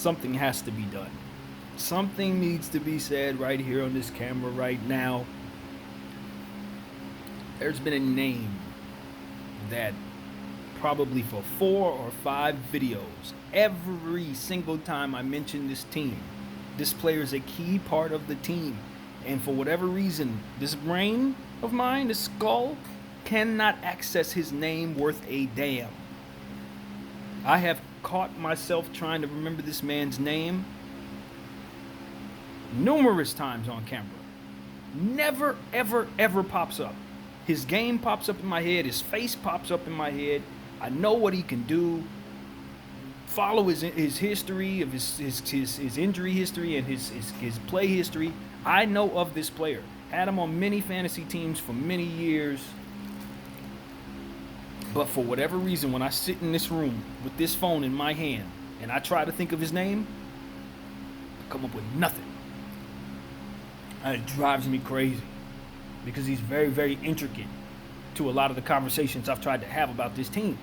something has to be done. Something needs to be said right here on this camera right now. There's been a name that probably for 4 or 5 videos, every single time I mention this team, this player is a key part of the team. And for whatever reason, this brain of mine, this skull, cannot access his name worth a damn. I have caught myself trying to remember this man's name numerous times on camera. Never, ever, ever pops up. His game pops up in my head. His face pops up in my head. I know what he can do. Follow his history of his injury history and his play history. I know of this player. Had him on many fantasy teams for many years. But for whatever reason, when I sit in this room with this phone in my hand and I try to think of his name, I come up with nothing. And it drives me crazy because he's very, very intricate to a lot of the conversations I've tried to have about this team.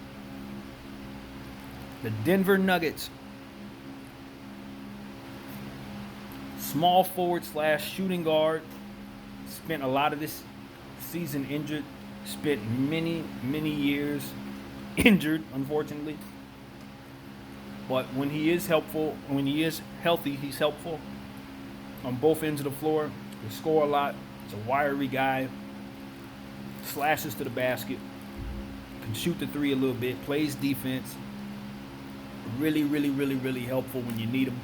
The Denver Nuggets, small forward / shooting guard, spent a lot of this season injured, spent many, many years injured, unfortunately. But when he is helpful, when he is healthy, he's helpful on both ends of the floor. He score a lot. He's a wiry guy. Slashes to the basket. Can shoot the three a little bit. Plays defense. Really, really, really, really helpful when you need him.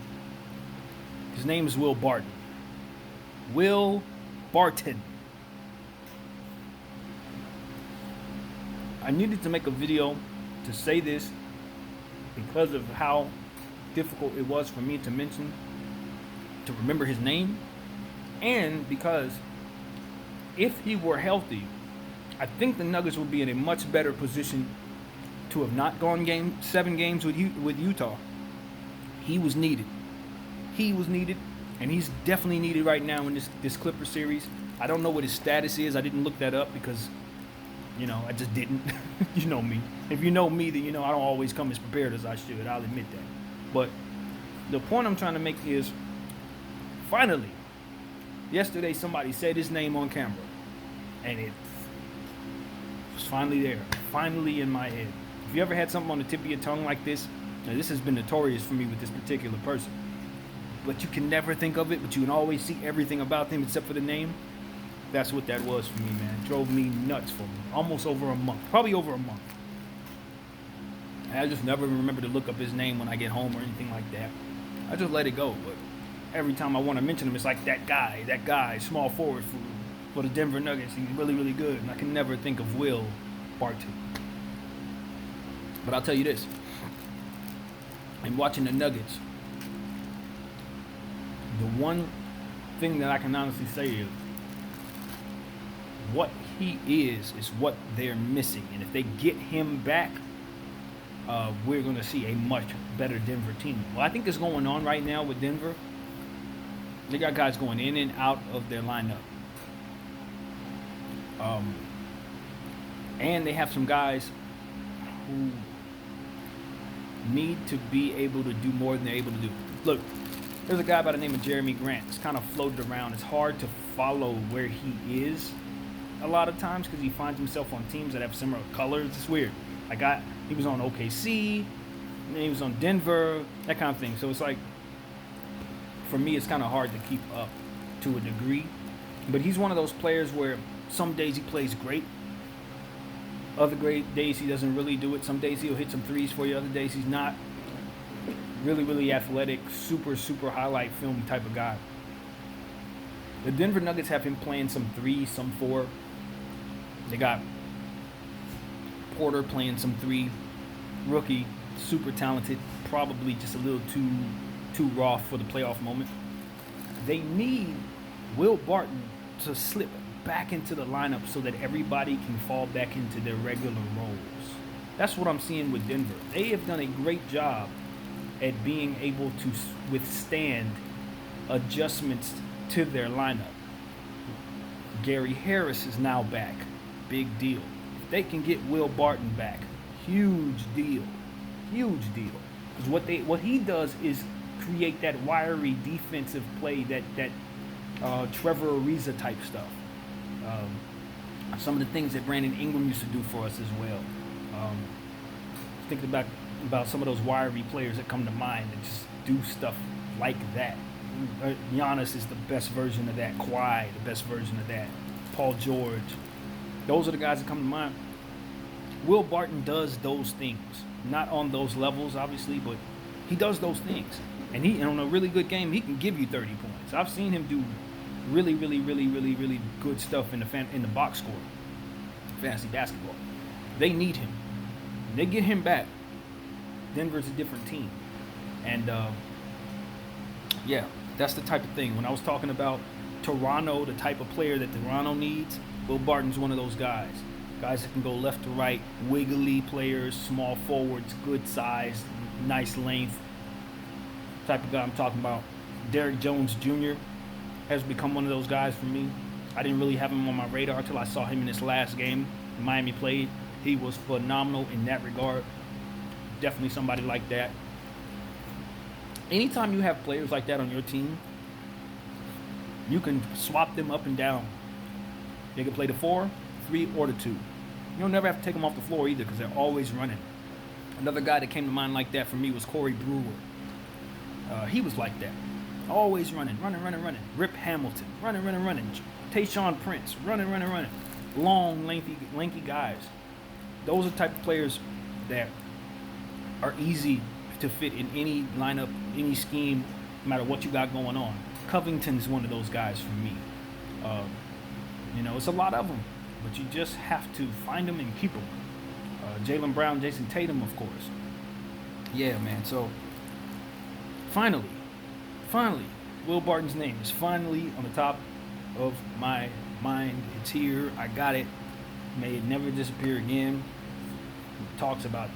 His name is Will Barton. Will Barton. I needed to make a video to say this because of how difficult it was for me to remember his name, and because if he were healthy, I think the Nuggets would be in a much better position to have not gone 7 games with Utah. He was needed. He was needed, and he's definitely needed right now in this Clipper series. I don't know what his status is. I didn't look that up because, I just didn't. You know me. If you know me, then I don't always come as prepared as I should. I'll admit that. But the point I'm trying to make is, finally, yesterday somebody said his name on camera, and it was finally there, finally in my head. If you ever had something on the tip of your tongue like this, now this has been notorious for me with this particular person, but you can never think of it, but you can always see everything about them except for the name. That's what that was for me, man. It drove me nuts for me. Almost over a month. Probably over a month. And I just never remember to look up his name when I get home or anything like that. I just let it go. But every time I want to mention him, it's like that guy, small forward for the Denver Nuggets. He's really, really good. And I can never think of Will Barton. But I'll tell you this. In watching the Nuggets, the one thing that I can honestly say is, what he is what they're missing. And if they get him back, we're going to see a much better Denver team. Well, I think it's going on right now with Denver. They got guys going in and out of their lineup. And they have some guys who need to be able to do more than they're able to do. Look, there's a guy by the name of Jeremy Grant. It's kind of floated around. It's hard to follow where he is a lot of times because he finds himself on teams that have similar colors. It's weird. He was on OKC, and then he was on Denver, that kind of thing. So it's like, for me, it's kind of hard to keep up to a degree. But he's one of those players where some days he plays great. Other great days he doesn't really do it. Some days he'll hit some threes for you. Other days he's not. Really, really athletic, super, super highlight film type of guy. The Denver Nuggets have him playing some 3, some 4. They got Porter playing some 3. Rookie, super talented, probably just a little too raw for the playoff moment. They need Will Barton to slip back into the lineup so that everybody can fall back into their regular roles. That's what I'm seeing with Denver. They have done a great job at being able to withstand adjustments to their lineup. Gary Harris is now back. Big deal. If they can get Will Barton back, huge deal. Huge deal. Because what he does is create that wiry defensive play, that Trevor Ariza type stuff. Some of the things that Brandon Ingram used to do for us as well. Thinking about some of those wiry players that come to mind and just do stuff like that. Giannis is the best version of that. Kawhi, the best version of that. Paul George. Those are the guys that come to mind. Will Barton does those things. Not on those levels, obviously, but he does those things. And on a really good game, he can give you 30 points. I've seen him do really, really, really, really, really good stuff in the box score. Fantasy basketball. They need him. When they get him back, Denver's a different team. And yeah, that's the type of thing. When I was talking about Toronto, the type of player that Toronto needs, Will Barton's one of those guys. Guys that can go left to right, wiggly players, small forwards, good size, nice length. Type of guy I'm talking about. Derrick Jones Jr. has become one of those guys for me. I didn't really have him on my radar until I saw him in this last game Miami played. He was phenomenal in that regard. Definitely somebody like that. Anytime you have players like that on your team, you can swap them up and down. They can play the 4, 3, or the 2. You'll never have to take them off the floor either because they're always running. Another guy that came to mind like that for me was Corey Brewer. He was like that. Always running. Rip Hamilton, running. Tayshaun Prince, running. Long, lanky guys. Those are the type of players that are easy to fit in any lineup, any scheme, no matter what you got going on. Covington's one of those guys for me. It's a lot of them, but you just have to find them and keep them. Jaylen Brown, Jason Tatum, of course. Yeah, man. So finally, Will Barton's name is finally on the top of my mind. It's here. I got it. May it never disappear again. He talks about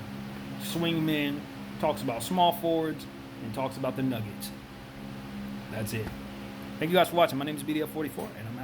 swingmen, talks about small forwards, and talks about the Nuggets. That's it. Thank you guys for watching. My name is BDF44, and I'm